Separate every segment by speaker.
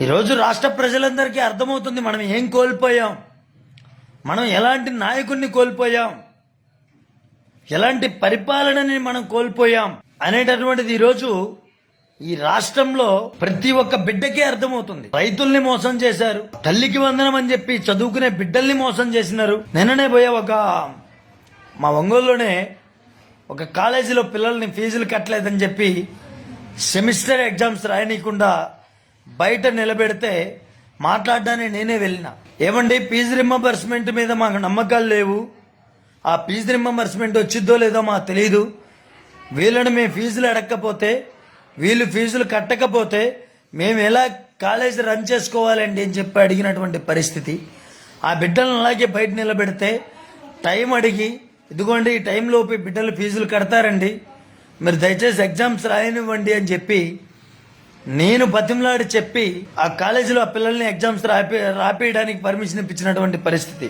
Speaker 1: ఈరోజు రాష్ట్ర ప్రజలందరికీ అర్థమవుతుంది మనం ఏం కోల్పోయాం, మనం ఎలాంటి నాయకుడిని కోల్పోయాం, ఎలాంటి పరిపాలనని మనం కోల్పోయాం అనేటటువంటిది ఈరోజు ఈ రాష్ట్రంలో ప్రతి ఒక్క బిడ్డకి అర్థమవుతుంది. రైతుల్ని మోసం చేశారు, తల్లికి వందనం అని చెప్పి చదువుకునే బిడ్డల్ని మోసం చేసినారు. నిన్ననే పోయే మా ఒంగోలులోనే ఒక కాలేజీలో పిల్లల్ని ఫీజులు కట్టలేదని చెప్పి సెమిస్టర్ ఎగ్జామ్స్ రాయనీయకుండా బయట నిలబెడితే మాట్లాడడానికి నేనే వెళ్ళిన. ఏమండి, ఫీజు రింబర్స్మెంట్ మీద మాకు నమ్మకాలు లేవు, ఆ ఫీజు రింబర్స్మెంట్ వచ్చిద్దో లేదో మాకు తెలియదు, వీళ్ళని మేము ఫీజులు అడగకపోతే వీళ్ళు ఫీజులు కట్టకపోతే మేము ఎలా కాలేజీ రన్ చేసుకోవాలండి అని చెప్పి అడిగినటువంటి పరిస్థితి. ఆ బిడ్డలను అలాగే బయట నిలబెడితే టైం అడిగి, ఇదిగోండి ఈ టైంలోపు బిడ్డలు ఫీజులు కడతారండి, మీరు దయచేసి ఎగ్జామ్స్ రాయనివ్వండి అని చెప్పి నేను బతిమలాడి చెప్పి ఆ కాలేజీలో ఆ పిల్లల్ని ఎగ్జామ్స్ రాపేయడానికి పర్మిషన్ ఇప్పించినటువంటి పరిస్థితి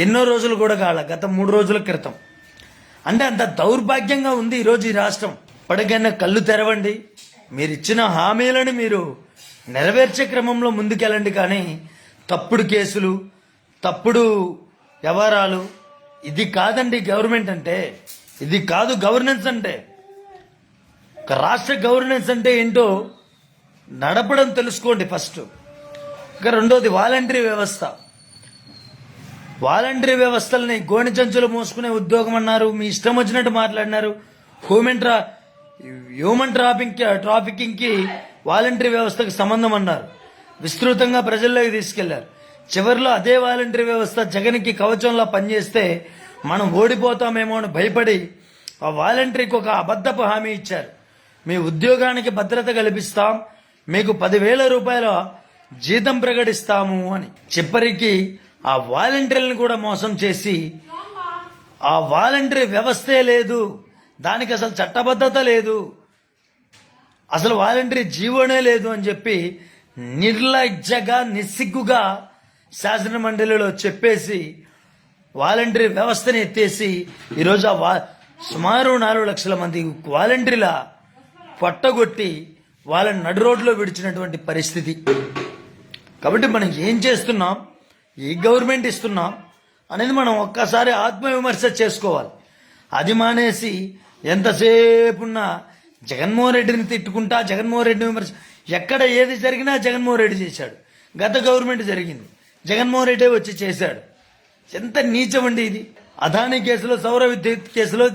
Speaker 1: ఎన్నో రోజులు కూడా కాల, గత 3 రోజుల క్రితం. అంటే అంత దౌర్భాగ్యంగా ఉంది ఈరోజు ఈ రాష్ట్రం. ఇప్పటికైనా కళ్ళు తెరవండి, మీరు ఇచ్చిన హామీలను మీరు నెరవేర్చే క్రమంలో ముందుకెళ్ళండి. కానీ తప్పుడు కేసులు, తప్పుడు వ్యవహారాలు, ఇది కాదండి గవర్నమెంట్ అంటే, ఇది కాదు గవర్నెన్స్ అంటే. ఒక రాష్ట్ర గవర్నెన్స్ అంటే ఏంటో నడపడం తెలుసుకోండి ఫస్ట్. ఇక రెండోది వాలంటరీ వ్యవస్థ. వాలంటరీ వ్యవస్థల్ని గోణి చంచులు మోసుకునే ఉద్యోగం అన్నారు, మీ ఇష్టం వచ్చినట్టు మాట్లాడినారు. హ్యూమన్ ట్రాఫికింగ్ కి వాలంటరీ వ్యవస్థకు సంబంధం అన్నారు, విస్తృతంగా ప్రజల్లోకి తీసుకెళ్లారు. చివరిలో అదే వాలంటరీ వ్యవస్థ జగన్కి కవచంలా పనిచేస్తే మనం ఓడిపోతామేమో అని భయపడి ఆ వాలంటరీకి ఒక అబద్ధపు హామీ ఇచ్చారు. మీ ఉద్యోగానికి భద్రత కల్పిస్తాం, మీకు 10,000 రూపాయల జీతం ప్రకటిస్తాము అని చివరికి ఆ వాలంటీర్లను కూడా మోసం చేసి ఆ వాలంటరీ వ్యవస్థే లేదు, దానికి అసలు చట్టబద్ధత లేదు, అసలు వాలంటరీ జీవోనే లేదు అని చెప్పి నిర్లజ్జగా నిస్సిగ్గుగా శాసన మండలిలో చెప్పేసి వాలంటరీ వ్యవస్థని ఎత్తేసి ఈరోజు సుమారు 4 లక్షల మంది వాలంటీర్ల పొట్టగొట్టి వాళ్ళని నడు రోడ్లో విడిచినటువంటి పరిస్థితి. కాబట్టి మనం ఏం చేస్తున్నాం, ఏ గవర్నమెంట్ ఇస్తున్నాం అనేది మనం ఒక్కసారి ఆత్మవిమర్శ చేసుకోవాలి. అది మానేసి ఎంతసేపున్న జగన్మోహన్ రెడ్డిని తిట్టుకుంటా, జగన్మోహన్ రెడ్డి విమర్శ, ఎక్కడ ఏది జరిగినా జగన్మోహన్ రెడ్డి చేశాడు, గత గవర్నమెంట్ జరిగింది జగన్మోహన్ రెడ్డి వచ్చి చేశాడు. ఎంత నీచమండి ఇది. అదానీ కేసులో, సౌర విద్యుత్ కేసులో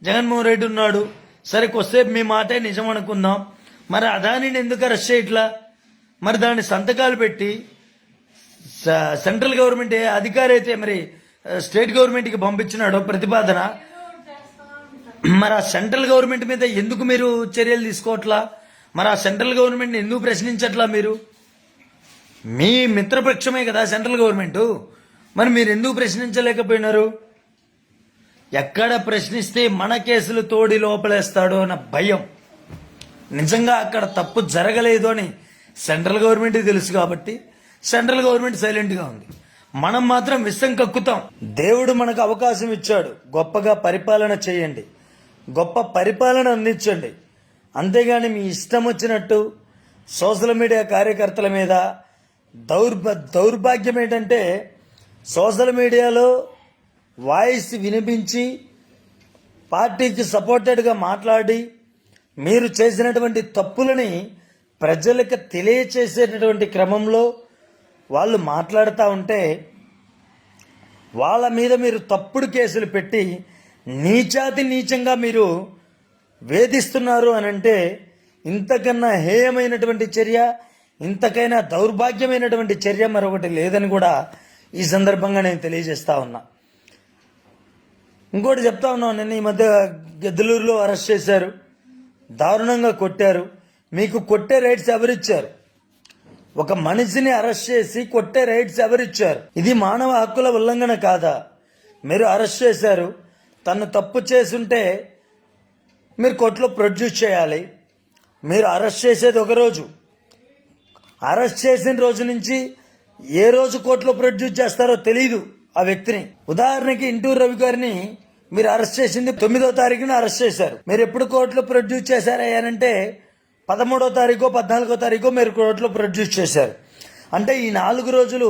Speaker 1: జగన్మోహన్ రెడ్డి ఉన్నాడు. సరే కొద్దిసేపు మీ మాటే నిజం అనుకుందాం, మరి అదానీని ఎందుకు అరెస్ట్ చేయట్లా? మరి దాన్ని సంతకాలు పెట్టి సెంట్రల్ గవర్నమెంట్ ఏ అధికారి అయితే మరి స్టేట్ గవర్నమెంట్కి పంపించినాడో ప్రతిపాదన, మరి ఆ సెంట్రల్ గవర్నమెంట్ మీద ఎందుకు మీరు చర్యలు తీసుకోవట్లా? మరి ఆ సెంట్రల్ గవర్నమెంట్ని ఎందుకు ప్రశ్నించట్లా? మీరు మీ మిత్రపక్షమే కదా సెంట్రల్ గవర్నమెంట్, మరి మీరు ఎందుకు ప్రశ్నించలేకపోయినారు? ఎక్కడ ప్రశ్నిస్తే మన కేసులు తోడి లోపలేస్తాడో అన్న భయం. నిజంగా అక్కడ తప్పు జరగలేదు అని సెంట్రల్ గవర్నమెంట్ తెలుసు కాబట్టి సెంట్రల్ గవర్నమెంట్ సైలెంట్గా ఉంది. మనం మాత్రం విషం కక్కుతాం. దేవుడు మనకు అవకాశం ఇచ్చాడు, గొప్పగా పరిపాలన చేయండి, గొప్ప పరిపాలన అందించండి. అంతేగాని మీ ఇష్టం వచ్చినట్టు సోషల్ మీడియా కార్యకర్తల మీద దౌర్భాగ్యం ఏంటంటే సోషల్ మీడియాలో వాయిస్ వినిపించి పార్టీకి సపోర్టెడ్గా మాట్లాడి మీరు చేసినటువంటి తప్పులని ప్రజలకు తెలియచేసేటటువంటి క్రమంలో వాళ్ళు మాట్లాడుతూ ఉంటే వాళ్ళ మీద మీరు తప్పుడు కేసులు పెట్టి నీచాతి నీచంగా మీరు వేధిస్తున్నారు అని అంటే ఇంతకన్నా హేయమైనటువంటి చర్య, ఇంతకైనా దౌర్భాగ్యమైనటువంటి చర్య మరొకటి లేదని కూడా ఈ సందర్భంగా నేను తెలియజేస్తా ఉన్నా. ఇంకోటి చెప్తా ఉన్నాను, నిన్న ఈ మధ్య గెద్దలూరులో అరెస్ట్ చేశారు, దారుణంగా కొట్టారు. మీకు కొట్టే రైట్స్ ఎవరిచ్చారు? ఒక మనిషిని అరెస్ట్ చేసి కొట్టే రైట్స్ ఎవరిచ్చారు? ఇది మానవ హక్కుల ఉల్లంఘన కాదా? మీరు అరెస్ట్ చేశారు, తను తప్పు చేసుంటే మీరు కోర్టులో ప్రొడ్యూస్ చేయాలి. మీరు అరెస్ట్ చేసేది ఒక రోజు, అరెస్ట్ చేసిన రోజు నుంచి ఏ రోజు కోర్టులో ప్రొడ్యూస్ చేస్తారో తెలీదు ఆ వ్యక్తిని. ఉదాహరణకి ఇంటూరు రవి గారిని మీరు అరెస్ట్ చేసింది 9వ తారీఖున అరెస్ట్ చేశారు. మీరు ఎప్పుడు కోర్టులో ప్రొడ్యూస్ చేశారయ్యానంటే 13వ తారీఖు 14వ తారీఖు మీరు కోర్టులో ప్రొడ్యూస్ చేశారు. అంటే ఈ 4 రోజులు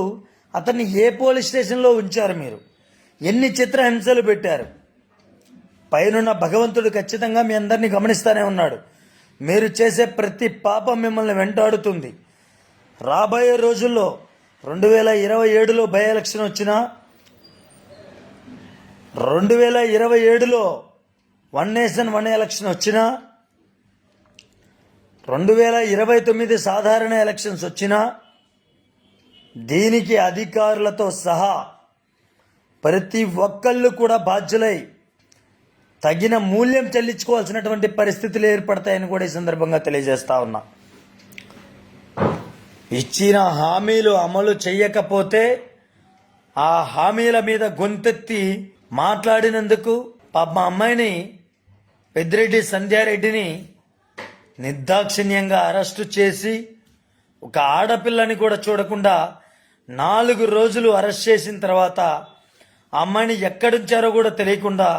Speaker 1: అతన్ని ఏ పోలీస్ స్టేషన్లో ఉంచారు మీరు? ఎన్ని చిత్రహింసలు పెట్టారు? పైనున్న భగవంతుడు ఖచ్చితంగా మీ అందరినీ గమనిస్తూనే ఉన్నాడు. మీరు చేసే ప్రతి పాపం మిమ్మల్ని వెంటాడుతుంది. రాబోయే రోజుల్లో 2027లో బై ఎలక్షన్ వచ్చినా, 2027లో వన్ నేషన్ వన్ ఎలక్షన్ వచ్చినా, 2029 సాధారణ ఎలక్షన్స్ వచ్చినా, దీనికి అధికారులతో సహా ప్రతి ఒక్కళ్ళు కూడా బాధ్యులై తగిన మూల్యం చెల్లించుకోవాల్సినటువంటి పరిస్థితులు ఏర్పడతాయని కూడా ఈ సందర్భంగా తెలియజేస్తా ఉన్నా. ఇచ్చిన హామీలు అమలు చేయకపోతే ఆ హామీల మీద గొంతెత్తి మాట్లాడినందుకు పాప అమ్మాయిని పెద్దిరెడ్డి సంధ్యారెడ్డిని నిర్దాక్షిణ్యంగా అరెస్టు చేసి ఒక ఆడపిల్లని కూడా చూడకుండా 4 రోజులు అరెస్ట్ చేసిన తర్వాత ఆ అమ్మాయిని ఎక్కడుంచారో కూడా తెలియకుండా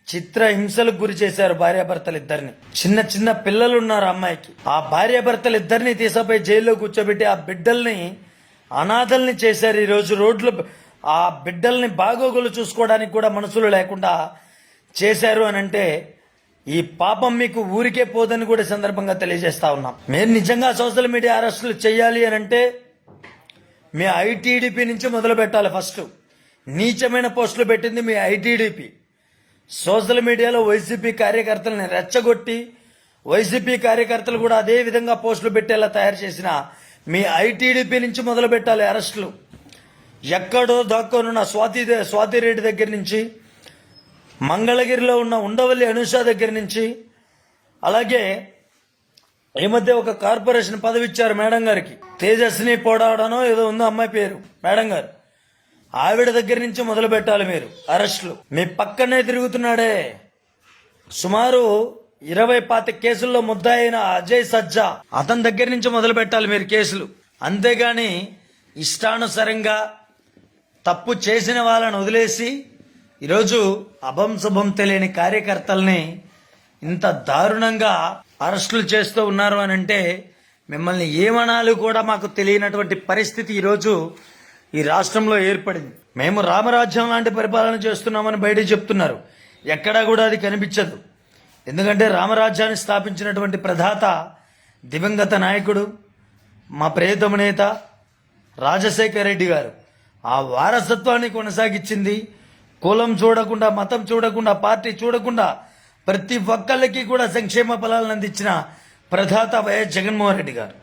Speaker 1: చిత్రహింసలకు గురి చేశారు భార్యాభర్తలు ఇద్దరిని. చిన్న చిన్న పిల్లలు ఉన్నారు అమ్మాయికి. ఆ భార్యాభర్తలు ఇద్దరిని తీసుకుపోయి జైల్లో కూర్చోబెట్టి ఆ బిడ్డల్ని అనాథల్ని చేశారు. ఈరోజు రోడ్లు ఆ బిడ్డల్ని బాగోగులు చూసుకోవడానికి కూడా మనసులు లేకుండా చేశారు అని అంటే ఈ పాపం మీకు ఊరికే పోదని కూడా సందర్భంగా తెలియజేస్తా ఉన్నాం. మీరు నిజంగా సోషల్ మీడియా అరెస్టులు చేయాలి అని అంటే మీ ఐటీడీపీ నుంచి మొదలు పెట్టాలి. ఫస్ట్ నీచమైన పోస్టులు పెట్టింది మీ ఐటీడీపీ. సోషల్ మీడియాలో వైసీపీ కార్యకర్తలని రెచ్చగొట్టి వైసీపీ కార్యకర్తలు కూడా అదే విధంగా పోస్టులు పెట్టేలా తయారు చేసిన మీ ఐటీడీపీ నుంచి మొదలు పెట్టాలి అరెస్టులు. ఎక్కడో దాక్కోనున్న స్వాతిరెడ్డి దగ్గర నుంచి, మంగళగిరిలో ఉన్న ఉండవల్లి అనుష దగ్గర నుంచి, అలాగే ఈ మధ్య ఒక కార్పొరేషన్ పదవి ఇచ్చారు మేడం గారికి, తేజస్ని పోడాడనో ఏదో ఉందో అమ్మాయి పేరు, మేడం గారు, ఆవిడ దగ్గర నుంచి మొదలు పెట్టాలి మీరు అరెస్టులు. మీ పక్కనే తిరుగుతున్నాడే సుమారు 20-25 కేసుల్లో ముద్దాయి అయిన అజయ్ సజ్జా, అతని దగ్గర నుంచి మొదలు పెట్టాలి మీరు కేసులు. అంతేగాని ఇష్టానుసారంగా తప్పు చేసిన వాళ్ళని వదిలేసి ఈరోజు అభంశుభం తెలియని కార్యకర్తల్ని ఇంత దారుణంగా అరెస్టులు చేస్తూ ఉన్నారు అని అంటే మిమ్మల్ని ఏమనాలి కూడా మాకు తెలియనటువంటి పరిస్థితి ఈరోజు ఈ రాష్ట్రంలో ఏర్పడింది. మేము రామరాజ్యం లాంటి పరిపాలన చేస్తున్నామని బయట చెప్తున్నారు, ఎక్కడా కూడా అది కనిపించదు. ఎందుకంటే రామరాజ్యాన్ని స్థాపించినటువంటి ప్రధాత దివంగత నాయకుడు మా ప్రియతమ నేత రాజశేఖర రెడ్డి గారు ఆ వారసత్వాన్ని కొనసాగించింది. కులం చూడకుండా, మతం చూడకుండా, పార్టీ చూడకుండా ప్రతి ఒక్కళ్ళకి కూడా సంక్షేమ ఫలాలను అందించిన ప్రధాత వైఎస్ జగన్మోహన్ రెడ్డి గారు.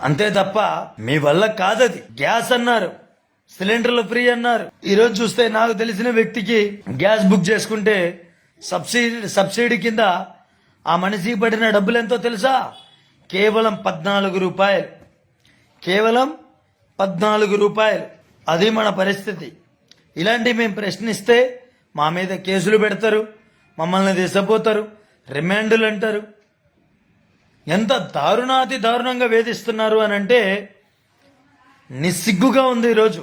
Speaker 1: అంతే తప్ప మీ వల్ల కాదది. గ్యాస్ అన్నారు, సిలిండర్లు ఫ్రీ అన్నారు. ఈరోజు చూస్తే నాకు తెలిసిన వ్యక్తికి గ్యాస్ బుక్ చేసుకుంటే సబ్సిడీ కింద ఆ మనిషికి పడిన డబ్బులు ఎంతో తెలుసా? కేవలం 14 రూపాయలు. కేవలం 14 రూపాయలు. అది మన పరిస్థితి. ఇలాంటివి మేము ప్రశ్నిస్తే మా మీద కేసులు పెడతారు, మమ్మల్ని తీసుకుపోతారు, రిమాండ్లు అంటారు. ఎంత దారుణాతి దారుణంగా వేధిస్తున్నారు అని అంటే నిస్సిగ్గుగా ఉంది ఈరోజు.